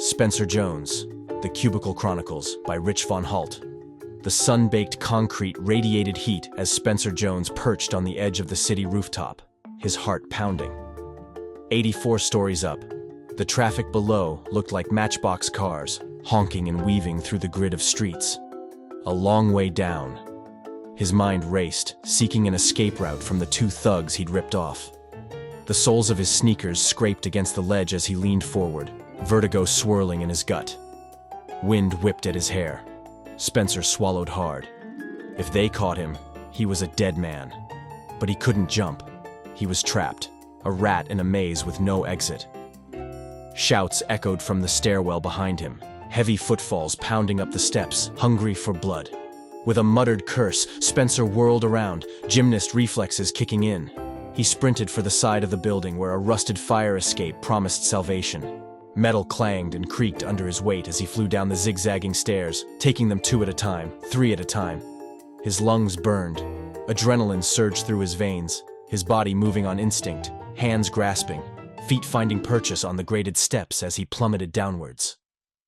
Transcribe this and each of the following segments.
Spencer Jones, The Cubicle Chronicles by Rich von Halt. The sun-baked concrete radiated heat as Spencer Jones perched on the edge of the city rooftop, his heart pounding. 84 stories up, the traffic below looked like matchbox cars, honking and weaving through the grid of streets. A long way down. His mind raced, seeking an escape route from the two thugs he'd ripped off. The soles of his sneakers scraped against the ledge as he leaned forward, vertigo swirling in his gut. Wind whipped at his hair. Spencer swallowed hard. If they caught him, he was a dead man. But he couldn't jump. He was trapped, a rat in a maze with no exit. Shouts echoed from the stairwell behind him, heavy footfalls pounding up the steps, hungry for blood. With a muttered curse, Spencer whirled around, gymnast reflexes kicking in. He sprinted for the side of the building where a rusted fire escape promised salvation. Metal clanged and creaked under his weight as he flew down the zigzagging stairs, taking them 2 at a time, 3 at a time. His lungs burned. Adrenaline surged through his veins, his body moving on instinct, hands grasping, feet finding purchase on the graded steps as he plummeted downwards.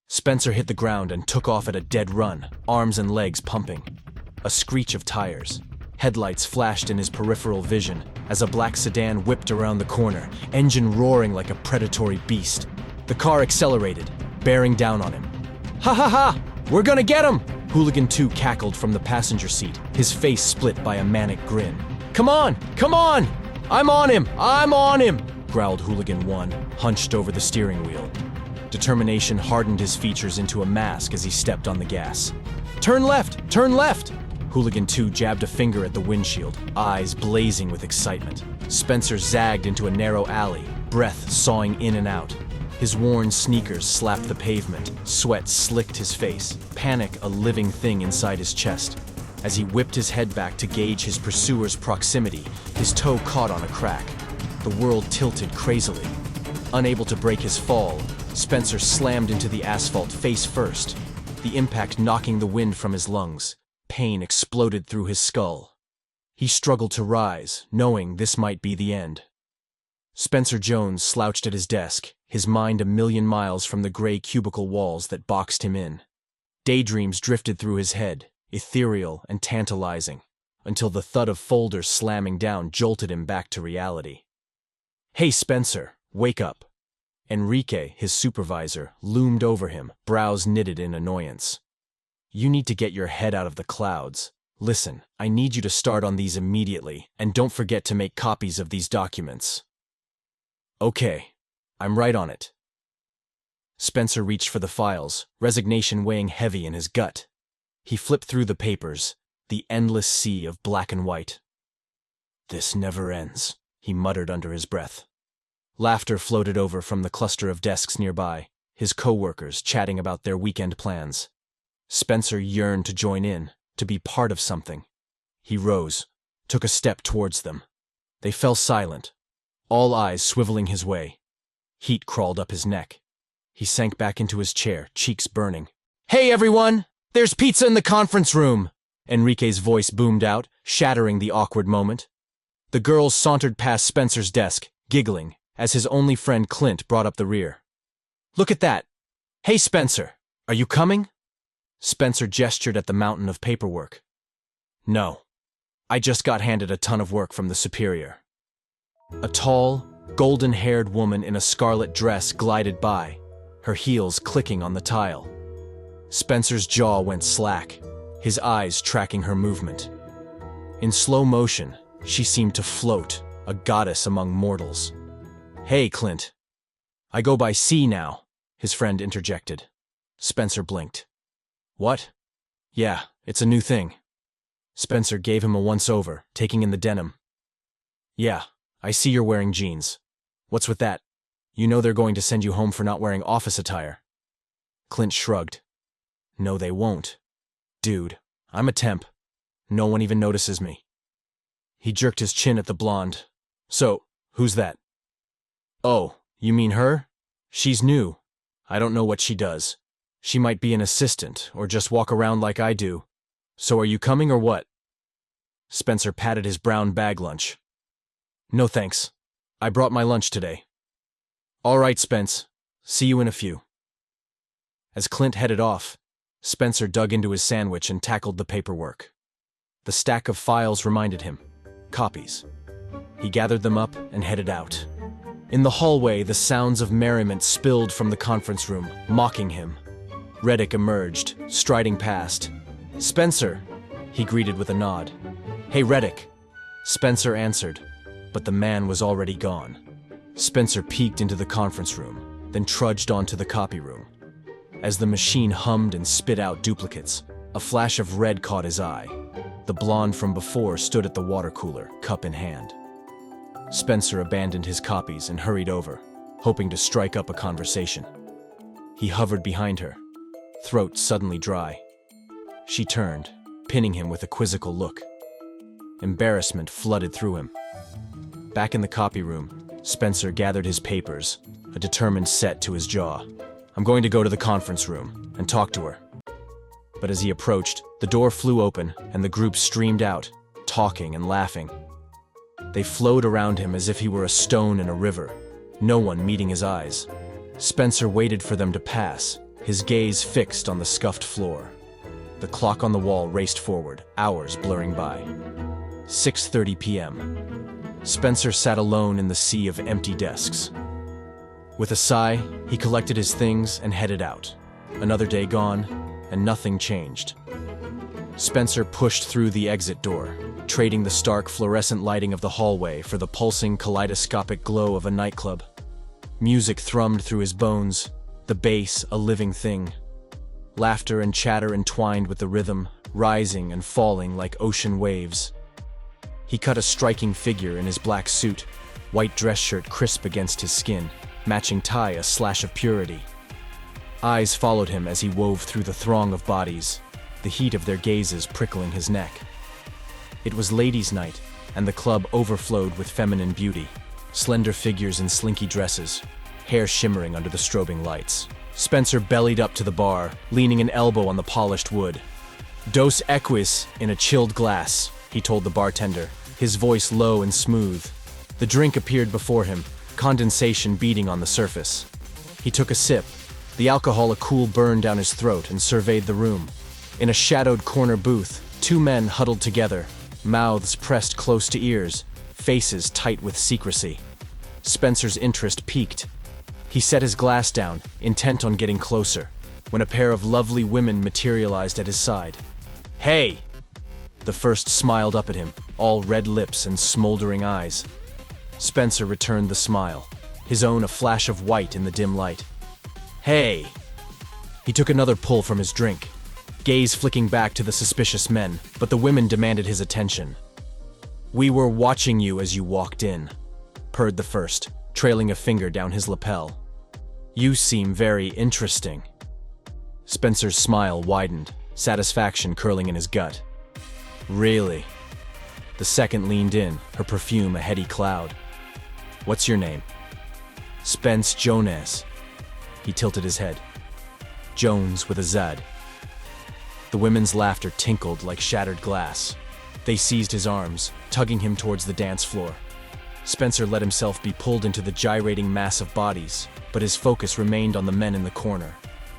Spencer hit the ground and took off at a dead run, arms and legs pumping. A screech of tires. Headlights flashed in his peripheral vision as a black sedan whipped around the corner, engine roaring like a predatory beast. The car accelerated, bearing down on him. "Ha ha ha! We're gonna get him!" Hooligan 2 cackled from the passenger seat, his face split by a manic grin. "Come on! Come on! I'm on him! I'm on him!" growled Hooligan 1, hunched over the steering wheel. Determination hardened his features into a mask as he stepped on the gas. "Turn left! Turn left!" Hooligan 2 jabbed a finger at the windshield, eyes blazing with excitement. Spencer zagged into a narrow alley, breath sawing in and out. His worn sneakers slapped the pavement, sweat slicked his face, panic a living thing inside his chest. As he whipped his head back to gauge his pursuer's proximity, his toe caught on a crack. The world tilted crazily. Unable to break his fall, Spencer slammed into the asphalt face first, the impact knocking the wind from his lungs. Pain exploded through his skull. He struggled to rise, knowing this might be the end. Spencer Jones slouched at his desk, his mind a million miles from the gray cubicle walls that boxed him in. Daydreams drifted through his head, ethereal and tantalizing, until the thud of folders slamming down jolted him back to reality. "Hey, Spencer, wake up." Enrique, his supervisor, loomed over him, brows knitted in annoyance. "You need to get your head out of the clouds. Listen, I need you to start on these immediately, and don't forget to make copies of these documents." "Okay, I'm right on it." Spencer reached for the files, resignation weighing heavy in his gut. He flipped through the papers, the endless sea of black and white. "This never ends," he muttered under his breath. Laughter floated over from the cluster of desks nearby, his co-workers chatting about their weekend plans. Spencer yearned to join in, to be part of something. He rose, took a step towards them. They fell silent, all eyes swiveling his way. Heat crawled up his neck. He sank back into his chair, cheeks burning. "Hey, everyone! There's pizza in the conference room!" Enrique's voice boomed out, shattering the awkward moment. The girls sauntered past Spencer's desk, giggling, as his only friend Clint brought up the rear. "Look at that! Hey, Spencer, are you coming?" Spencer gestured at the mountain of paperwork. "No. I just got handed a ton of work from the superior." A tall, golden-haired woman in a scarlet dress glided by, her heels clicking on the tile. Spencer's jaw went slack, his eyes tracking her movement. In slow motion, she seemed to float, a goddess among mortals. "Hey, Clint. I go by C now," his friend interjected. Spencer blinked. "What?" "Yeah, it's a new thing." Spencer gave him a once-over, taking in the denim. "Yeah, I see you're wearing jeans. What's with that? You know they're going to send you home for not wearing office attire." Clint shrugged. "No, they won't. Dude, I'm a temp. No one even notices me." He jerked his chin at the blonde. "So, who's that?" "Oh, you mean her? She's new. I don't know what she does. She might be an assistant, or just walk around like I do. So are you coming or what?" Spencer patted his brown bag lunch. "No thanks. I brought my lunch today." "All right, Spence. See you in a few." As Clint headed off, Spencer dug into his sandwich and tackled the paperwork. The stack of files reminded him. Copies. He gathered them up and headed out. In the hallway, the sounds of merriment spilled from the conference room, mocking him. Reddick emerged, striding past. "Spencer," he greeted with a nod. "Hey, Reddick." Spencer answered, but the man was already gone. Spencer peeked into the conference room, then trudged onto the copy room. As the machine hummed and spit out duplicates, a flash of red caught his eye. The blonde from before stood at the water cooler, cup in hand. Spencer abandoned his copies and hurried over, hoping to strike up a conversation. He hovered behind her, throat suddenly dry. She turned, pinning him with a quizzical look. Embarrassment flooded through him. Back in the copy room, Spencer gathered his papers, a determined set to his jaw. "I'm going to go to the conference room and talk to her." But as he approached, the door flew open and the group streamed out, talking and laughing. They flowed around him as if he were a stone in a river, no one meeting his eyes. Spencer waited for them to pass, his gaze fixed on the scuffed floor. The clock on the wall raced forward, hours blurring by. 6:30 p.m. Spencer sat alone in the sea of empty desks. With a sigh, he collected his things and headed out. Another day gone, and nothing changed. Spencer pushed through the exit door, trading the stark fluorescent lighting of the hallway for the pulsing kaleidoscopic glow of a nightclub. Music thrummed through his bones, the bass a living thing. Laughter and chatter entwined with the rhythm, rising and falling like ocean waves. He cut a striking figure in his black suit, white dress shirt crisp against his skin, matching tie a slash of purity. Eyes followed him as he wove through the throng of bodies, the heat of their gazes prickling his neck. It was ladies' night, and the club overflowed with feminine beauty, slender figures in slinky dresses, hair shimmering under the strobing lights. Spencer bellied up to the bar, leaning an elbow on the polished wood. "Dos equis in a chilled glass," he told the bartender, his voice low and smooth. The drink appeared before him, condensation beating on the surface. He took a sip, the alcohol a cool burn down his throat, and surveyed the room. In a shadowed corner booth, two men huddled together, mouths pressed close to ears, faces tight with secrecy. Spencer's interest piqued. He set his glass down, intent on getting closer, when a pair of lovely women materialized at his side. "Hey!" The first smiled up at him, all red lips and smoldering eyes. Spencer returned the smile, his own a flash of white in the dim light. "Hey!" He took another pull from his drink, gaze flicking back to the suspicious men, but the women demanded his attention. "We were watching you as you walked in," purred the first, trailing a finger down his lapel. "You seem very interesting." Spencer's smile widened, satisfaction curling in his gut. "Really?" The second leaned in, her perfume a heady cloud. "What's your name?" "Spence Jones." He tilted his head. "Jones with a Z." The women's laughter tinkled like shattered glass. They seized his arms, tugging him towards the dance floor. Spencer let himself be pulled into the gyrating mass of bodies, but his focus remained on the men in the corner.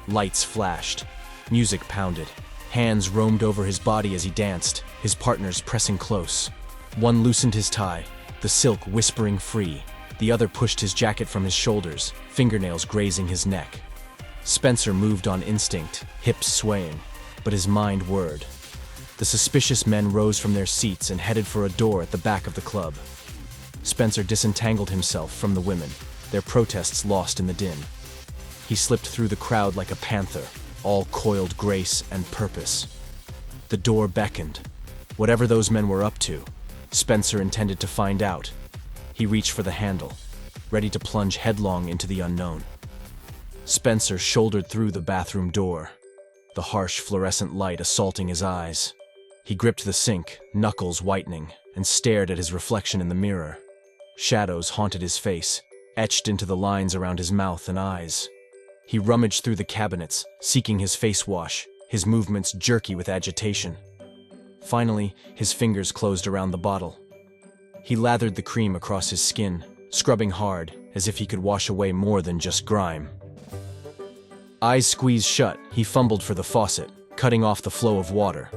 Lights flashed. Music pounded. Hands roamed over his body as he danced, his partners pressing close. One loosened his tie, the silk whispering free. The other pushed his jacket from his shoulders, fingernails grazing his neck. Spencer moved on instinct, hips swaying, but his mind whirred. The suspicious men rose from their seats and headed for a door at the back of the club. Spencer disentangled himself from the women, their protests lost in the din. He slipped through the crowd like a panther, all coiled grace and purpose. The door beckoned. Whatever those men were up to, Spencer intended to find out. He reached for the handle, ready to plunge headlong into the unknown. Spencer shouldered through the bathroom door, the harsh fluorescent light assaulting his eyes. He gripped the sink, knuckles whitening, and stared at his reflection in the mirror. Shadows haunted his face, etched into the lines around his mouth and eyes. He rummaged through the cabinets, seeking his face wash, his movements jerky with agitation. Finally, his fingers closed around the bottle. He lathered the cream across his skin, scrubbing hard, as if he could wash away more than just grime. Eyes squeezed shut, he fumbled for the faucet, cutting off the flow of water.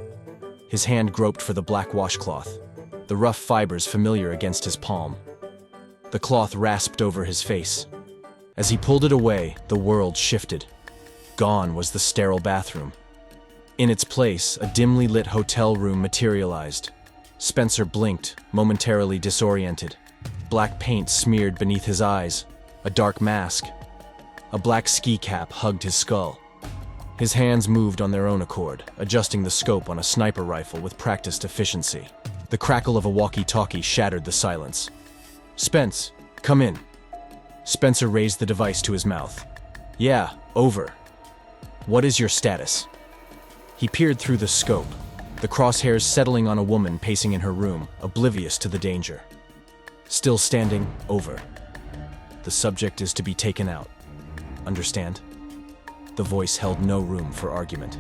His hand groped for the black washcloth, the rough fibers familiar against his palm. The cloth rasped over his face. As he pulled it away, the world shifted. Gone was the sterile bathroom. In its place, a dimly lit hotel room materialized. Spencer blinked, momentarily disoriented. Black paint smeared beneath his eyes, a dark mask. A black ski cap hugged his skull. His hands moved on their own accord, adjusting the scope on a sniper rifle with practiced efficiency. The crackle of a walkie-talkie shattered the silence. "Spence, come in." Spencer raised the device to his mouth. "Yeah, over. What is your status?" He peered through the scope, the crosshairs settling on a woman pacing in her room, oblivious to the danger. "Still standing, over. The subject is to be taken out. Understand?" The voice held no room for argument.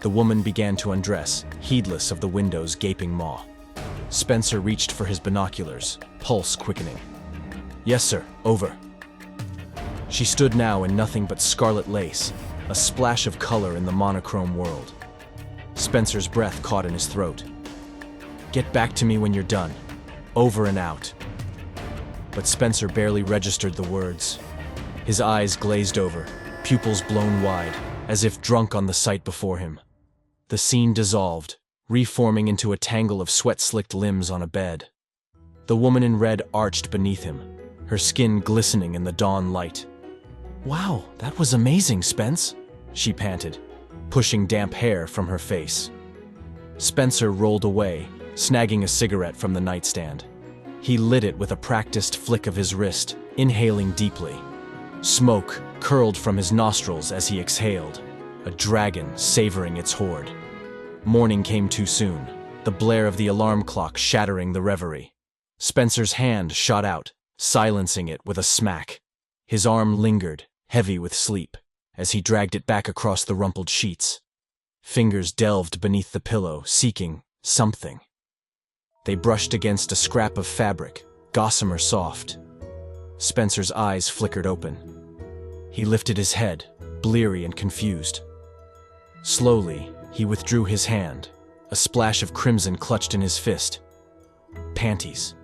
The woman began to undress, heedless of the window's gaping maw. Spencer reached for his binoculars, pulse quickening. "Yes, sir, over." She stood now in nothing but scarlet lace, a splash of color in the monochrome world. Spencer's breath caught in his throat. "Get back to me when you're done. Over and out." But Spencer barely registered the words. His eyes glazed over, pupils blown wide, as if drunk on the sight before him. The scene dissolved, reforming into a tangle of sweat-slicked limbs on a bed. The woman in red arched beneath him, her skin glistening in the dawn light. "Wow, that was amazing, Spence," she panted, pushing damp hair from her face. Spencer rolled away, snagging a cigarette from the nightstand. He lit it with a practiced flick of his wrist, inhaling deeply. Smoke curled from his nostrils as he exhaled, a dragon savoring its hoard. Morning came too soon, the blare of the alarm clock shattering the reverie. Spencer's hand shot out, silencing it with a smack. His arm lingered, heavy with sleep, as he dragged it back across the rumpled sheets. Fingers delved beneath the pillow, seeking something. They brushed against a scrap of fabric, gossamer soft. Spencer's eyes flickered open. He lifted his head, bleary and confused. Slowly, he withdrew his hand, a splash of crimson clutched in his fist. Panties.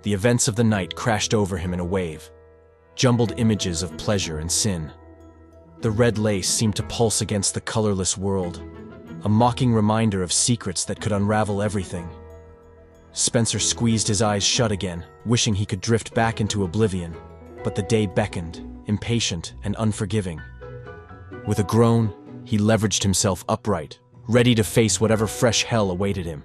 The events of the night crashed over him in a wave, jumbled images of pleasure and sin. The red lace seemed to pulse against the colorless world, a mocking reminder of secrets that could unravel everything. Spencer squeezed his eyes shut again, wishing he could drift back into oblivion, but the day beckoned, impatient and unforgiving. With a groan, he leveraged himself upright, ready to face whatever fresh hell awaited him.